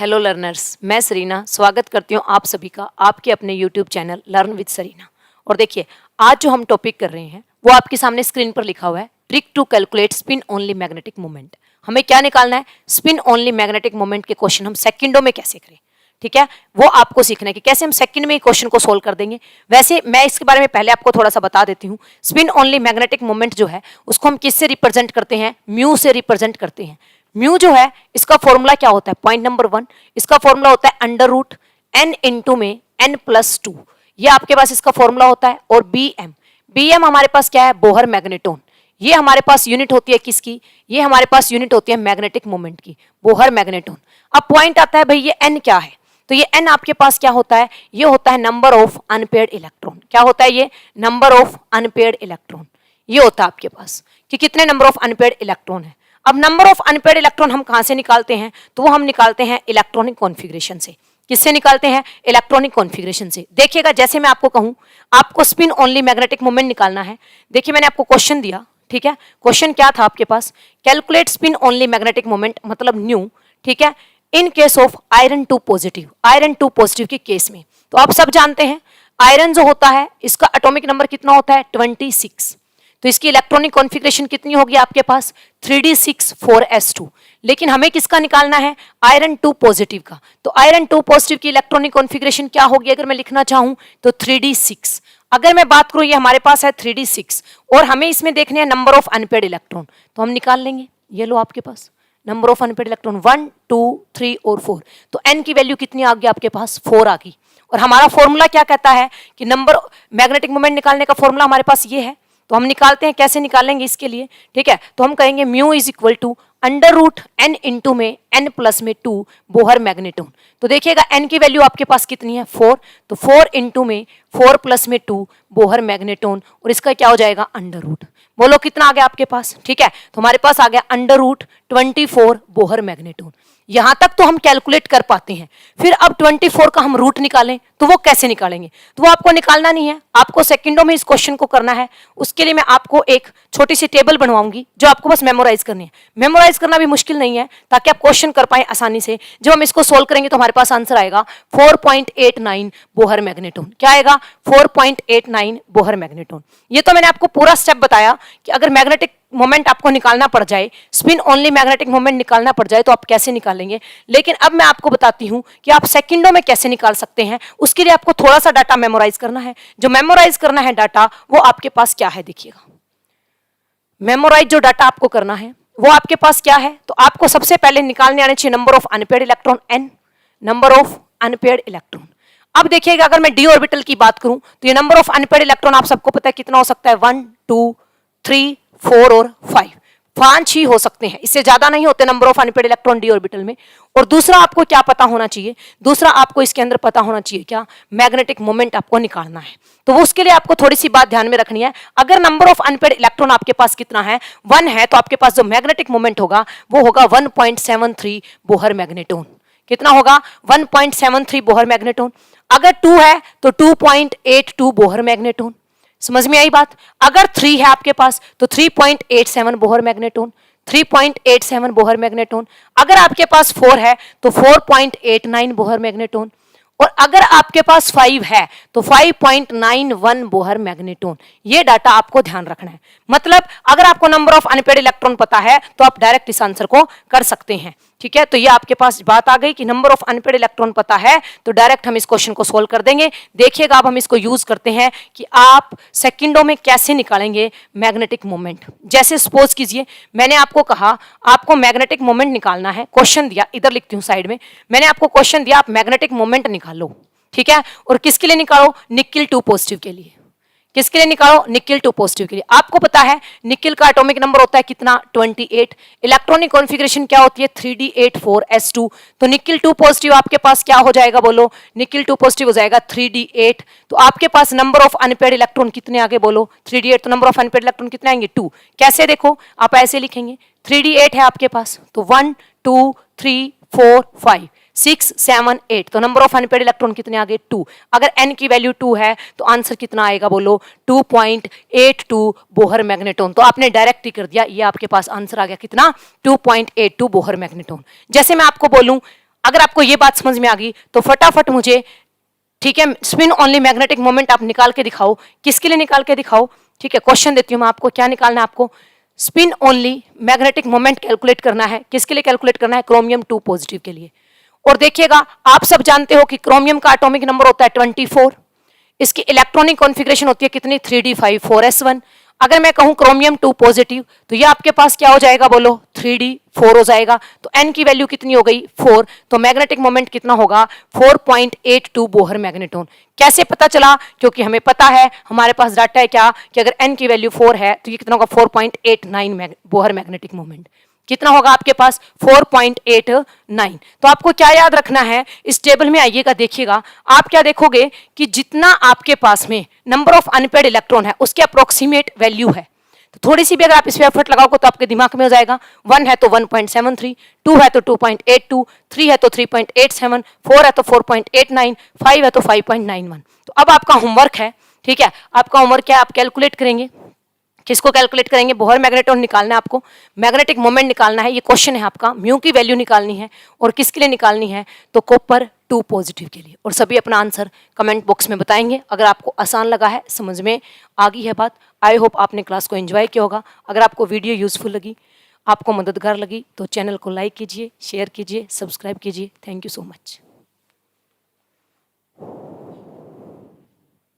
Hello learners, मैं Serena स्वागत करती हूँ आप सभी का आपके अपने YouTube channel learn with Sarina. और देखिए, आज जो हम टॉपिक कर रहे हैं वो आपके सामने स्क्रीन पर लिखा हुआ है, trick to calculate spin only magnetic moment. हमें क्या निकालना है? स्पिन ओनली मैग्नेटिक मोमेंट के क्वेश्चन हम सेकंडों में कैसे करें, ठीक है, वो आपको सीखना है कि कैसे हम सेकंड में क्वेश्चन को सोल्व कर देंगे। वैसे मैं इसके बारे में पहले आपको थोड़ा सा बता देती हूँ। स्पिन ओनली मैग्नेटिक मोमेंट जो है उसको हम किससे रिप्रेजेंट करते हैं? म्यू से रिप्रेजेंट करते हैं। म्यू जो है इसका फॉर्मूला क्या होता है? पॉइंट नंबर 1, इसका फॉर्मूला होता है अंडर रूट एन इंटू में एन प्लस 2। ये आपके पास इसका फॉर्मूला होता है। और बी एम हमारे पास क्या है? Bohr magneton. ये हमारे पास यूनिट होती है किसकी? ये हमारे पास यूनिट होती है मैग्नेटिक मोमेंट की, बोहर मैग्नेटोन। अब पॉइंट आता है भाई ये एन क्या है? तो ये एन आपके पास क्या होता है? ये होता है नंबर ऑफ अनपेयर्ड इलेक्ट्रॉन। क्या होता है ये? Number of unpaired electron. ये होता है आपके पास कि कितने नंबर ऑफ अनपेयर्ड इलेक्ट्रॉन है। अब नंबर ऑफ अनपेयर्ड इलेक्ट्रॉन हम कहां से निकालते हैं? तो वो हम निकालते हैं इलेक्ट्रॉनिक कॉन्फ़िगरेशन से। किससे निकालते हैं? इलेक्ट्रॉनिक कॉन्फ़िगरेशन से। देखिएगा, जैसे मैं आपको कहूं आपको स्पिन ओनली मैग्नेटिक मोमेंट निकालना है। देखिए, मैंने आपको क्वेश्चन दिया, ठीक है। क्वेश्चन क्या था आपके पास? Calculate spin only magnetic moment, मतलब न्यू, ठीक है, in case of iron 2 positive. Iron 2 positive के केस में तो आप सब जानते हैं आयरन जो होता है इसका एटॉमिक नंबर कितना होता है? 26। तो इसकी इलेक्ट्रॉनिक कॉन्फ़िगरेशन कितनी होगी आपके पास? 3d6 4s2। लेकिन हमें किसका निकालना है? आयरन 2 पॉजिटिव का। तो आयरन 2 पॉजिटिव की इलेक्ट्रॉनिक कॉन्फ़िगरेशन क्या होगी अगर मैं लिखना चाहूं तो 3d6। अगर मैं बात करूं ये हमारे पास है 3d6 और हमें इसमें देखने हैं नंबर ऑफ अनपेयर्ड इलेक्ट्रॉन, तो हम निकाल लेंगे। ये लो आपके पास नंबर ऑफ अनपेयर्ड इलेक्ट्रॉन 1 2 3 और 4। तो n की वैल्यू कितनी आ गई आपके पास? 4 आ गई। और हमारा फॉर्मूला क्या कहता है कि नंबर मैग्नेटिक मोमेंट निकालने का फॉर्मूला हमारे पास ये है। तो हम निकालते हैं, कैसे निकालेंगे इसके लिए, ठीक है। तो हम कहेंगे mu is equal to under root n into में एन प्लस में 2 बोहर मैग्नेटोन। तो देखिएगा एन की वैल्यू आपके पास कितनी है? 4। तो 4 इंटू में 4 प्लस में 2 बोहर मैग्नेटोन, और इसका क्या हो जाएगा? Under root. बोलो कितना आ गया आपके पास? ठीक है, तो हमारे पास आ गया अंडर रूट 24 बोहर मैग्नेटोन। यहां तक तो हम कैलकुलेट कर पाते हैं। फिर अब 24 का हम रूट निकालें तो वो कैसे निकालेंगे? तो वो आपको निकालना नहीं है, आपको सेकंडों में इस क्वेश्चन को करना है। उसके लिए मैं आपको एक छोटी सी टेबल बनवाऊंगी जो आपको बस मेमोराइज करनी है। मेमोराइज करना भी मुश्किल नहीं है ताकि आप क्वेश्चन कर पाए आसानी से। जब हम इसको सोल्व करेंगे तो हमारे पास आंसर आएगा 4.89 बोहर मैग्नेटोन। क्या आएगा? 4.89 बोहर मैग्नेटोन। ये तो मैंने आपको पूरा स्टेप बताया कि अगर मैग्नेटिक मोमेंट आपको निकालना पड़ जाए, स्पिन ओनली मैग्नेटिक मोमेंट निकालना पड़ जाए तो आप कैसे निकालेंगे। लेकिन अब मैं आपको बताती हूं कि आप सेकंडों में कैसे निकाल सकते हैं। उसके लिए आपको थोड़ा सा डाटा मेमोराइज करना है। जो मेमोराइज करना है डाटा वो आपके पास क्या है? देखिएगा, मेमोराइज जो डाटा आपको करना है वो आपके पास क्या है? तो आपको सबसे पहले निकालने आने चाहिए number of unpaired electron n, number of unpaired electron. अब देखिएगा, अगर मैं डी ऑर्बिटल की बात करूं तो ये नंबर ऑफ अनपेयर्ड इलेक्ट्रॉन आप सबको पता है कितना हो सकता है? 1 2 3 4 और 5। 5 ही हो सकते हैं, इससे ज्यादा नहीं होते number of unpaired electron D orbital में। और दूसरा आपको क्या पता होना चाहिए? दूसरा आपको इसके अंदर पता होना चाहिए क्या? मैग्नेटिक मोमेंट आपको निकालना है। तो वो उसके लिए आपको थोड़ी सी बात ध्यान में रखनी है। अगर नंबर ऑफ अनपेयर्ड इलेक्ट्रॉन आपके पास कितना है? 1 है, तो आपके पास जो मैग्नेटिक मोमेंट होगा वो होगा 1.73 बोहर मैग्नेटोन। कितना होगा? 1.73 बोहर मैग्नेटोन। अगर 2 है तो 2.82 बोहर मैग्नेटोन। समझ में आई बात? अगर 3 है आपके पास तो 3.87 बोहर मैग्नेटोन। 3.87 Bohr magneton. अगर आपके पास 4 है तो 4.89 बोहर मैग्नेटोन। और अगर आपके पास 5 है तो 5.91 बोहर मैग्नेटोन। ये डाटा आपको ध्यान रखना है। मतलब अगर आपको नंबर ऑफ अनपेयर्ड इलेक्ट्रॉन पता है तो आप डायरेक्ट इस आंसर को कर सकते हैं, ठीक है। तो ये आपके पास बात आ गई कि नंबर ऑफ अनपेयर्ड इलेक्ट्रॉन पता है तो डायरेक्ट हम इस क्वेश्चन को सोल्व कर देंगे। देखिएगा, अब हम इसको यूज करते हैं कि आप सेकंडों में कैसे निकालेंगे मैग्नेटिक मोमेंट। जैसे सपोज कीजिए मैंने आपको कहा आपको मैग्नेटिक मोमेंट निकालना है, क्वेश्चन दिया, इधर लिखती हूं साइड में, मैंने आपको क्वेश्चन दिया आप मैग्नेटिक मोमेंट निकालो, ठीक है। और किसके लिए निकालो? निकिल 2 पॉजिटिव के लिए। किसके लिए निकालो? निकिल 2 पॉजिटिव के लिए। आपको पता है निकिल का एटॉमिक नंबर होता है कितना? 28। इलेक्ट्रॉनिक कॉन्फ़िगरेशन क्या होती है? 3d8 4s2। तो निकिल 2 पॉजिटिव आपके पास क्या हो जाएगा? बोलो, निकिल 2 पॉजिटिव हो जाएगा 3d8। तो आपके पास नंबर ऑफ अनपेयर्ड इलेक्ट्रॉन कितने आगे? बोलो, 3d8। तो नंबर ऑफ अनपेयर्ड इलेक्ट्रॉन कितने आएंगे? 2। कैसे? देखो, आप ऐसे लिखेंगे, 3d8 है आपके पास तो 1 2 3 4 5 6 7 8। तो नंबर ऑफ अनपेयर्ड इलेक्ट्रॉन कितने आ गए? 2। अगर n की वैल्यू 2 है तो आंसर कितना आएगा? बोलो, 2.82 बोहर मैग्नेटोन। तो आपने डायरेक्ट ही कर दिया, ये आपके पास आंसर आ गया कितना? 2.82 बोहर मैग्नेटोन। जैसे मैं आपको बोलूं अगर आपको ये बात समझ में आ गई तो फटाफट मुझे, ठीक है, स्पिन ओनली मैग्नेटिक मोमेंट आप निकाल के दिखाओ। किसके लिए निकाल के दिखाओ? ठीक है, क्वेश्चन देती हूँ मैं आपको, क्या निकालना है आपको? Spin only magnetic moment calculate करना है। किसके लिए कैलकुलेट करना है? क्रोमियम 2 पॉजिटिव के लिए। और देखिएगा, आप सब जानते हो कि क्रोमियम का एटॉमिक नंबर होता है 24, इसकी इलेक्ट्रॉनिक कॉन्फ़िगरेशन होती है कितनी? 3d5 4s1। अगर मैं कहूं क्रोमियम 2 पॉजिटिव, तो ये आपके पास क्या हो जाएगा? बोलो, 3d4 हो जाएगा। तो n की वैल्यू कितनी हो गई? 4। तो मैग्नेटिक मोमेंट कितना होगा? 4.82 बोहर मैग्नेटॉन। कैसे पता चला? क्योंकि हमें पता है, हमारे पास डाटा है क्या, कि अगर n की वैल्यू 4 है तो ये कितना होगा? 4.89 बोहर मैग्नेटिक मोमेंट। कितना होगा आपके पास? 4.89। तो आपको क्या याद रखना है? इस टेबल में आइएगा, देखिएगा, आप क्या देखोगे कि जितना आपके पास में नंबर ऑफ अनपेड इलेक्ट्रॉन है उसके अप्रोक्सीमेट वैल्यू है। तो थोड़ी सी भी अगर आप इस पे एफर्ट लगाओगे तो आपके दिमाग में हो जाएगा। 1 है तो 1.73, 2 है तो 2.82, 3 है तो 3.87, 4 है तो 4.89, 5 है तो 5.91। तो अब आपका होमवर्क है, ठीक है, आपका होमवर्क क्या है? आप कैलकुलेट करेंगे। किसको कैलकुलेट करेंगे? बोहर मैग्नेटॉन निकालना है आपको, मैग्नेटिक मोमेंट निकालना है। ये क्वेश्चन है आपका, म्यू की वैल्यू निकालनी है। और किसके लिए निकालनी है? तो कॉपर 2 पॉजिटिव के लिए। और सभी अपना आंसर कमेंट बॉक्स में बताएंगे। अगर आपको आसान लगा है, समझ में आ गई है बात, आई होप आपने क्लास को एंजॉय किया होगा। अगर आपको वीडियो यूजफुल लगी, आपको मददगार लगी, तो चैनल को लाइक कीजिए, शेयर कीजिए, सब्सक्राइब कीजिए। Thank you so much.